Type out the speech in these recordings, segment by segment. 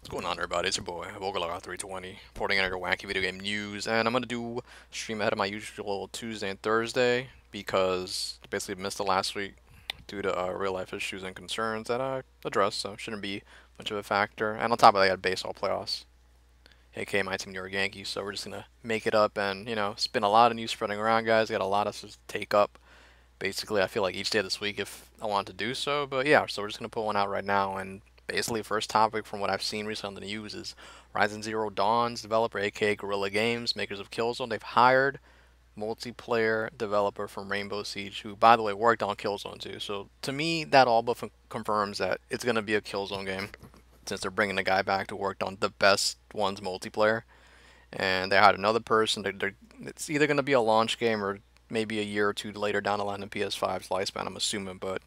What's going on, everybody? It's your boy, Guerrilla 320, reporting on your wacky video game news, and I'm gonna do a stream ahead of my usual Tuesday and Thursday because I basically missed the last week due to real life issues and concerns that I addressed, so shouldn't be much of a factor. And on top of that, I got baseball playoffs, aka my team, New York Yankees. So we're just gonna make it up, and it's been a lot of news spreading around, guys. Got a lot of to take up. Basically, I feel like each day this week if I want to do so. But yeah, so we're just gonna put one out right now. And basically, first topic from what I've seen recently on the news is Horizon Zero Dawn's developer, aka Guerrilla Games, makers of Killzone. They've hired multiplayer developer from Rainbow Siege, who, by the way, worked on Killzone too. So to me, that all but confirms that it's gonna be a Killzone game, since they're bringing the guy back who worked on the best ones multiplayer. And they hired another person. It's either gonna be a launch game or maybe a year or two later down the line in PS5's lifespan, I'm assuming. But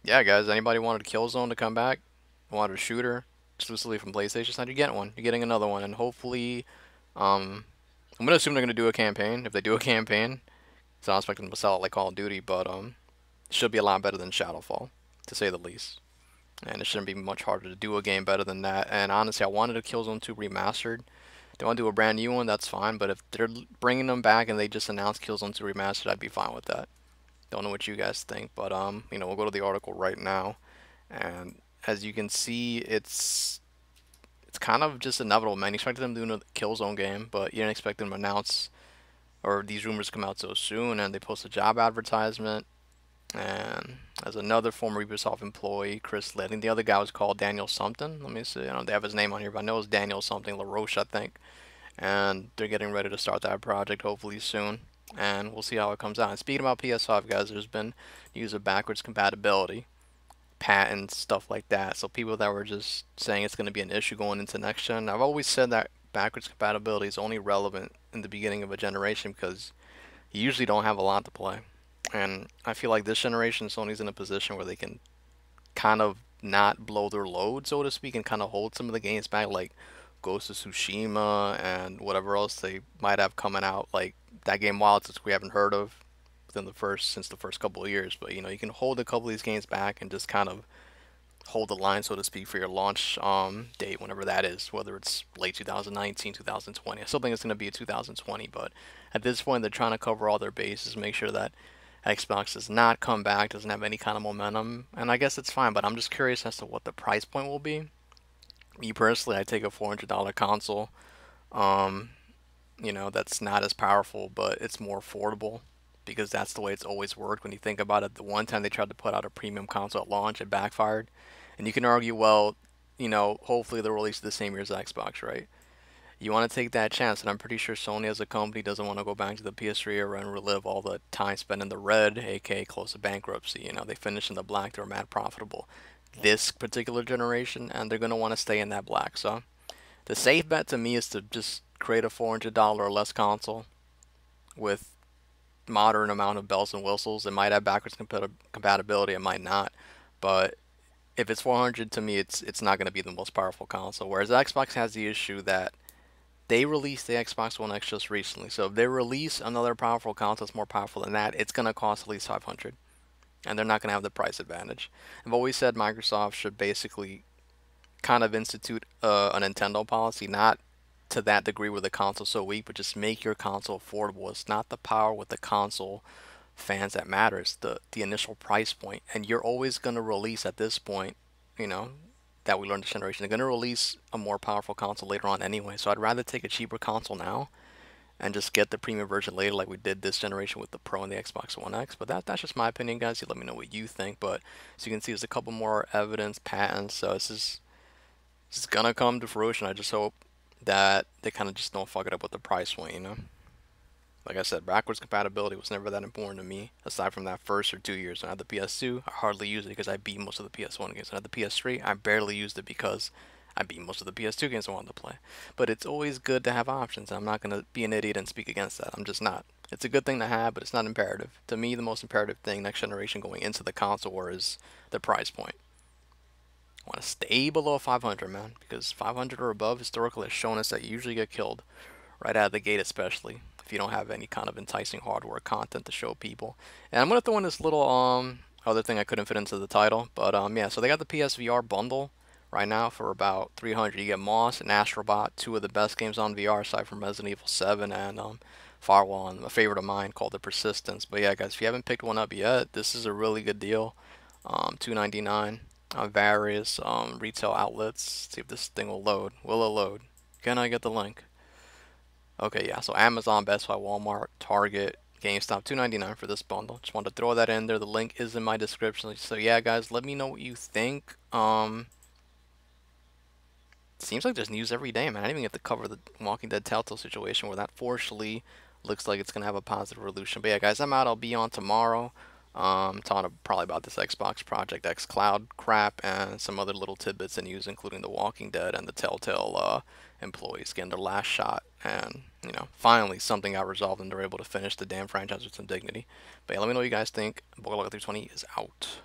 yeah, guys, anybody wanted a Killzone to come back, wanted a shooter exclusively from PlayStation side, you're getting one. You're getting another one, and hopefully, I'm gonna assume they're gonna do a campaign. If they do a campaign, so I'm expecting them to sell it like Call of Duty, but it should be a lot better than Shadowfall, to say the least. And it shouldn't be much harder to do a game better than that. And honestly, I wanted a Killzone 2 remastered. They want to do a brand new one, that's fine. But if they're bringing them back and they just announced Killzone 2 remastered, I'd be fine with that. Don't know what you guys think, but we'll go to the article right now, and as you can see, it's kind of just inevitable, man. You expected them to do a Killzone game, but you didn't expect them to announce or these rumors come out so soon, and they post a job advertisement. And as another former Ubisoft employee, Chris Lee, I think the other guy was called Daniel something. Let me see. I don't know if they have his name on here, but I know it's Daniel something LaRoche, I think. And they're getting ready to start that project hopefully soon. And we'll see how it comes out. And speaking about PS5, guys, there's been news of backwards compatibility, patents, stuff like that. So people that were just saying it's going to be an issue going into next gen, I've always said that backwards compatibility is only relevant in the beginning of a generation because you usually don't have a lot to play. And I feel like this generation, Sony's in a position where they can kind of not blow their load, so to speak, and kind of hold some of the games back, like Ghost of Tsushima and whatever else they might have coming out, like that game Wild, which we haven't heard of within the first since the first couple of years. But you can hold a couple of these games back and just kind of hold the line, so to speak, for your launch date, whenever that is, whether it's late 2019, 2020. I still think it's going to be a 2020, but at this point, they're trying to cover all their bases, make sure that Xbox does not come back, doesn't have any kind of momentum, and I guess it's fine, but I'm just curious as to what the price point will be. Me personally, I take a $400 console, um, that's not as powerful, but it's more affordable because that's the way it's always worked. When you think about it, the one time they tried to put out a premium console at launch, it backfired. And you can argue, well, hopefully they'll release it the same year as Xbox, right? You want to take that chance, and I'm pretty sure Sony as a company doesn't want to go back to the PS3 era and relive all the time spent in the red, aka close to bankruptcy. They finished in the black, they were mad profitable this particular generation, and they're going to want to stay in that black. So the safe bet to me is to just create a $400 or less console with modern amount of bells and whistles. It might have backwards compatibility, it might not, but if it's 400, to me, it's not going to be the most powerful console. Whereas Xbox has the issue that they released the Xbox One X just recently, so if they release another powerful console that's more powerful than that, it's going to cost at least 500, and they're not going to have the price advantage. I've always said Microsoft should basically kind of institute a Nintendo policy, not to that degree where the console's so weak, but just make your console affordable. It's not the power with the console fans that matters, the initial price point. And you're always going to release at this point, you know, that we learned this generation. They're going to release a more powerful console later on anyway. So I'd rather take a cheaper console now and just get the premium version later like we did this generation with the Pro and the Xbox One X. But that's just my opinion, guys. You let me know what you think. But as you can see, there's a couple more evidence, patents. So this is gonna come to fruition. I just hope that they kind of just don't fuck it up with the price point. Like I said, backwards compatibility was never that important to me. Aside from that first or 2 years when I had the PS2, I hardly used it because I beat most of the PS1 games. When I had the PS3, I barely used it because I beat most of the PS2 games I wanted to play. But it's always good to have options. I'm not gonna be an idiot and speak against that. I'm just not. It's a good thing to have, but it's not imperative. To me, the most imperative thing next generation going into the console war is the price point. I want to stay below 500, man, because 500 or above historically has shown us that you usually get killed right out of the gate, especially if you don't have any kind of enticing hardware content to show people. And I'm gonna throw in this little other thing I couldn't fit into the title, but yeah. So they got the PSVR bundle right now for about 300. You get Moss and Astrobot, two of the best games on VR aside from Resident Evil 7 and Firewall, and a favorite of mine called The Persistence. But yeah, guys, if you haven't picked one up yet, this is a really good deal. 299 on various retail outlets. See if this thing will load. Will it load? Can I get the link? Okay, yeah. So Amazon, Best Buy, Walmart, Target, GameStop, 299 for this bundle. Just wanted to throw that in there. The link is in my description. So yeah, guys, let me know what you think. Seems like there's news every day, man. I didn't even get to cover the Walking Dead Telltale situation where that fortunately looks like it's gonna have a positive resolution. But yeah, guys, I'm out. I'll be on tomorrow. Talking probably about this Xbox Project X Cloud crap and some other little tidbits in news, including the Walking Dead and the Telltale employees getting their last shot. And finally something got resolved and they're able to finish the damn franchise with some dignity. But yeah, let me know what you guys think. Boglog 320 is out.